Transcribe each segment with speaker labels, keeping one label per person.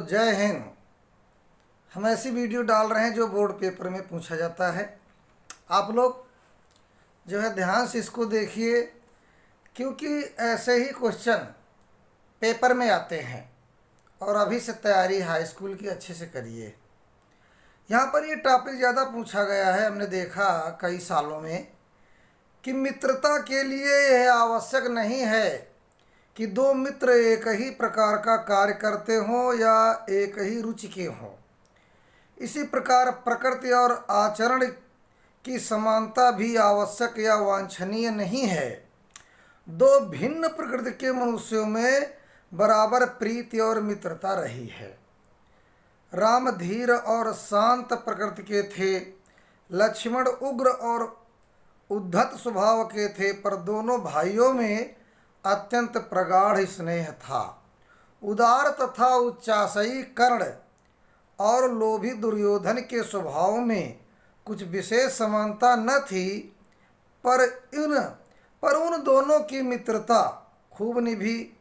Speaker 1: जय हिंद। हम ऐसी वीडियो डाल रहे हैं जो बोर्ड पेपर में पूछा जाता है। आप लोग जो है ध्यान से इसको देखिए, क्योंकि ऐसे ही क्वेश्चन पेपर में आते हैं और अभी से तैयारी हाई स्कूल की अच्छे से करिए। यहाँ पर ये टॉपिक ज़्यादा पूछा गया है। हमने देखा कई सालों में कि मित्रता के लिए यह आवश्यक नहीं है कि दो मित्र एक ही प्रकार का कार्य करते हों या एक ही रुचि के हों। इसी प्रकार प्रकृति और आचरण की समानता भी आवश्यक या वांछनीय नहीं है। दो भिन्न प्रकृति के मनुष्यों में बराबर प्रीति और मित्रता रही है। राम धीर और शांत प्रकृति के थे, लक्ष्मण उग्र और उद्धत स्वभाव के थे, पर दोनों भाइयों में अत्यंत प्रगाढ़ स्नेह था। उदार तथा उच्चासई कर्ण और लोभी दुर्योधन के स्वभाव में कुछ विशेष समानता न थी, पर उन दोनों की मित्रता खूब निभी।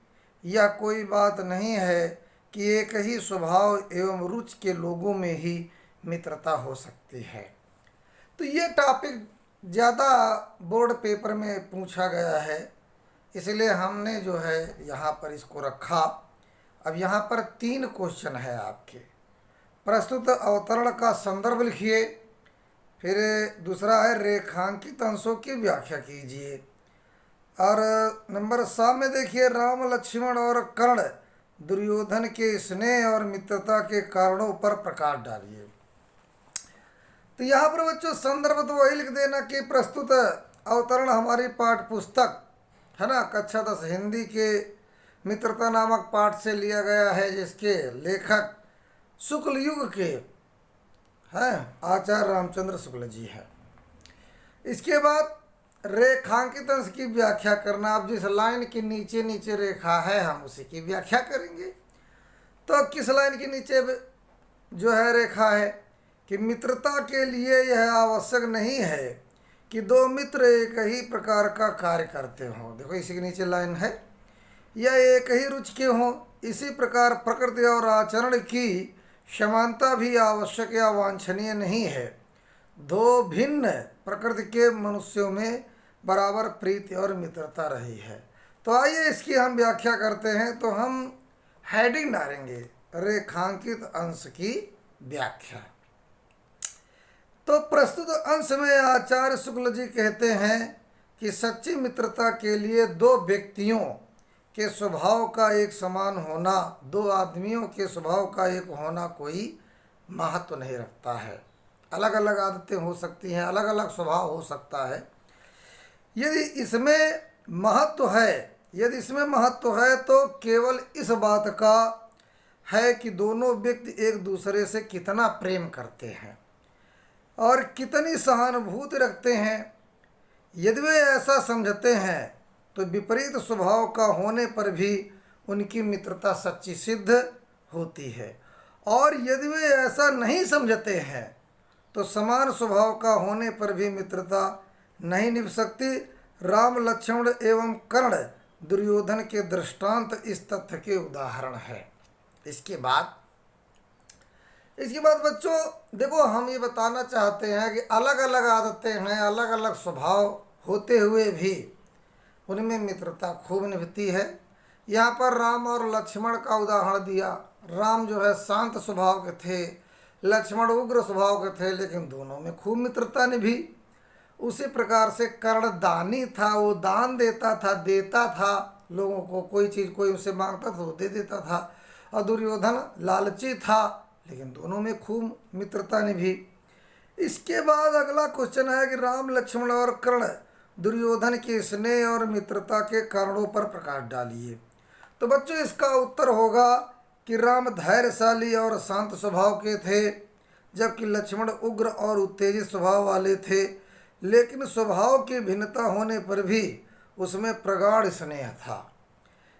Speaker 1: यह कोई बात नहीं है कि एक ही स्वभाव एवं रुचि के लोगों में ही मित्रता हो सकती है। तो ये टॉपिक ज़्यादा बोर्ड पेपर में पूछा गया है, इसलिए हमने जो है यहाँ पर इसको रखा। अब यहाँ पर 3 क्वेश्चन है आपके। प्रस्तुत अवतरण का संदर्भ लिखिए, फिर दूसरा है रेखांकित अंशों की व्याख्या कीजिए, और नंबर 7 में देखिए राम लक्ष्मण और कर्ण दुर्योधन के स्नेह और मित्रता के कारणों पर प्रकाश डालिए। तो यहाँ पर बच्चों संदर्भ तो वही लिख देना कि प्रस्तुत अवतरण हमारी पाठ्य पुस्तक है ना, कक्षा 10 हिंदी के मित्रता नामक पाठ से लिया गया है, जिसके लेखक शुक्ल युग के हैं आचार्य रामचंद्र शुक्ल जी हैं। इसके बाद रेखांकित अंश की व्याख्या करना। अब जिस लाइन के नीचे नीचे रेखा है हम उसी की व्याख्या करेंगे। तो किस लाइन के नीचे जो है रेखा है कि मित्रता के लिए यह आवश्यक नहीं है कि दो मित्र एक ही प्रकार का कार्य करते हों। देखो इसी के नीचे लाइन है, या एक ही रुचि के हों। इसी प्रकार प्रकृति और आचरण की समानता भी आवश्यक या वांछनीय नहीं है। दो भिन्न प्रकृति के मनुष्यों में बराबर प्रीति और मित्रता रही है। तो आइए इसकी हम व्याख्या करते हैं। तो हम हेडिंग डालेंगे रेखांकित अंश की व्याख्या। तो प्रस्तुत अंश में आचार्य शुक्ल जी कहते हैं कि सच्ची मित्रता के लिए दो व्यक्तियों के स्वभाव का एक समान होना, दो आदमियों के स्वभाव का एक होना कोई महत्व नहीं रखता है। अलग अलग आदतें हो सकती हैं, अलग अलग स्वभाव हो सकता है। यदि इसमें महत्व है तो केवल इस बात का है कि दोनों व्यक्ति एक दूसरे से कितना प्रेम करते हैं और कितनी सहानुभूति रखते हैं। यदि वे ऐसा समझते हैं तो विपरीत स्वभाव का होने पर भी उनकी मित्रता सच्ची सिद्ध होती है, और यदि वे ऐसा नहीं समझते हैं तो समान स्वभाव का होने पर भी मित्रता नहीं निभ सकती। राम लक्ष्मण एवं कर्ण दुर्योधन के दृष्टांत इस तथ्य के उदाहरण है। इसके बाद बच्चों देखो, हम ये बताना चाहते हैं कि अलग अलग आदतें हैं, अलग अलग स्वभाव होते हुए भी उनमें मित्रता खूब निभती है। यहाँ पर राम और लक्ष्मण का उदाहरण दिया। राम जो है शांत स्वभाव के थे, लक्ष्मण उग्र स्वभाव के थे, लेकिन दोनों में खूब मित्रता निभी। उसी प्रकार से कर्ण दानी था, वो दान देता था लोगों को। कोई चीज़ कोई उसे मांगता था वो दे देता था। और दुर्योधन लालची था, लेकिन दोनों में खूब मित्रता निभी। इसके बाद अगला क्वेश्चन है कि राम लक्ष्मण और कर्ण दुर्योधन के स्नेह और मित्रता के कारणों पर प्रकाश डालिए। तो बच्चों इसका उत्तर होगा कि राम धैर्यशाली और शांत स्वभाव के थे, जबकि लक्ष्मण उग्र और उत्तेजित स्वभाव वाले थे, लेकिन स्वभाव की भिन्नता होने पर भी उसमें प्रगाढ़ स्नेह था।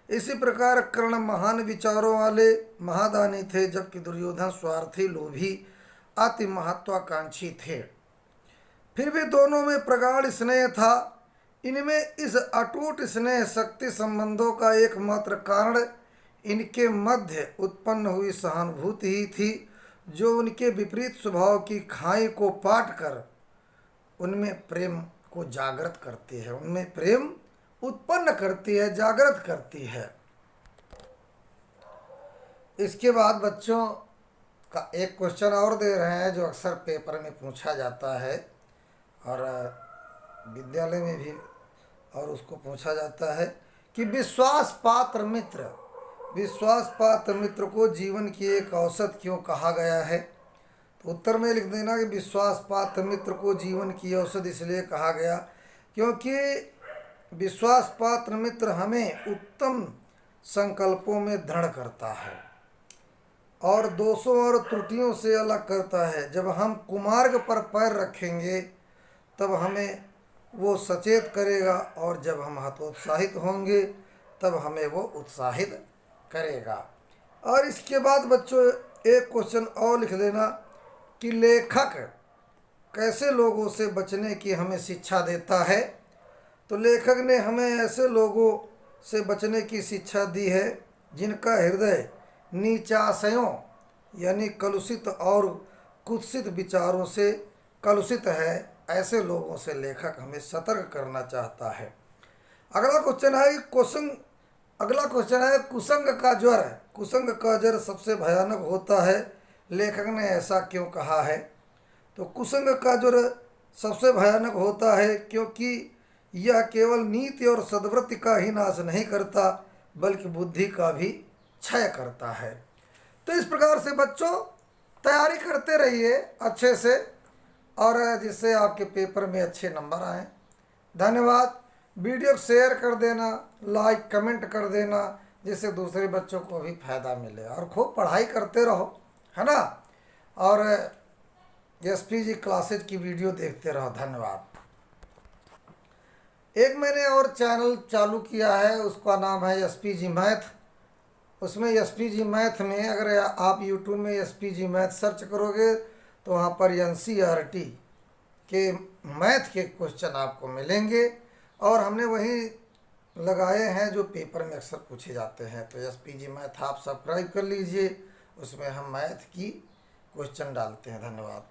Speaker 1: इसी प्रकार कर्ण महान विचारों वाले महादानी थे, जबकि दुर्योधन स्वार्थी, लोभी, अति महत्वाकांक्षी थे। फिर भी दोनों में प्रगाढ़ स्नेह था। इनमें इस अटूट स्नेह शक्ति संबंधों का एकमात्र कारण इनके मध्य उत्पन्न हुई सहानुभूति ही थी जो उनके विपरीत स्वभाव की खाई को पाट कर उनमें प्रेम को जागृत करती है, उनमें प्रेम उत्पन्न करती है, जागृत करती है। इसके बाद बच्चों का एक क्वेश्चन और दे रहे हैं जो अक्सर पेपर में पूछा जाता है और विद्यालय में भी और उसको पूछा जाता है कि विश्वास पात्र मित्र को जीवन की एक औसत क्यों कहा गया है। तो उत्तर में लिख देना कि विश्वास पात्र मित्र को जीवन की औसत इसलिए कहा गया क्योंकि विश्वास पात्र मित्र हमें उत्तम संकल्पों में दृढ़ करता है और दोषों और त्रुटियों से अलग करता है। जब हम कुमार्ग पर पैर रखेंगे तब हमें वो सचेत करेगा और जब हम हतोत्साहित होंगे तब हमें वो उत्साहित करेगा। और इसके बाद बच्चों एक क्वेश्चन और लिख देना कि लेखक कैसे लोगों से बचने की हमें शिक्षा देता है। तो लेखक ने हमें ऐसे लोगों से बचने की शिक्षा दी है जिनका हृदय नीचाशयों यानी कलुषित और कुत्सित विचारों से कलुषित है। ऐसे लोगों से लेखक हमें सतर्क करना चाहता है। अगला क्वेश्चन है कुसंग का ज्वर। कुसंग का ज्वर सबसे भयानक होता है, लेखक ने ऐसा क्यों कहा है। तो कुसंग का ज्वर सबसे भयानक होता है क्योंकि यह केवल नीति और सद्वृत्ति का ही नाश नहीं करता बल्कि बुद्धि का भी क्षय करता है। तो इस प्रकार से बच्चों तैयारी करते रहिए अच्छे से और जिससे आपके पेपर में अच्छे नंबर आएँ। धन्यवाद। वीडियो शेयर कर देना, लाइक कमेंट कर देना जिससे दूसरे बच्चों को भी फायदा मिले और खूब पढ़ाई करते रहो, है ना। और एसपीजी क्लासेज की वीडियो देखते रहो। धन्यवाद। एक मैंने और चैनल चालू किया है, उसका नाम है एसपीजी मैथ। उसमें एसपीजी मैथ में अगर आप यूट्यूब में एसपीजी मैथ सर्च करोगे तो वहाँ पर एनसीईआरटी के मैथ के क्वेश्चन आपको मिलेंगे और हमने वही लगाए हैं जो पेपर में अक्सर पूछे जाते हैं। तो एसपीजी मैथ आप सब्सक्राइब कर लीजिए, उसमें हम मैथ की क्वेश्चन डालते हैं। धन्यवाद।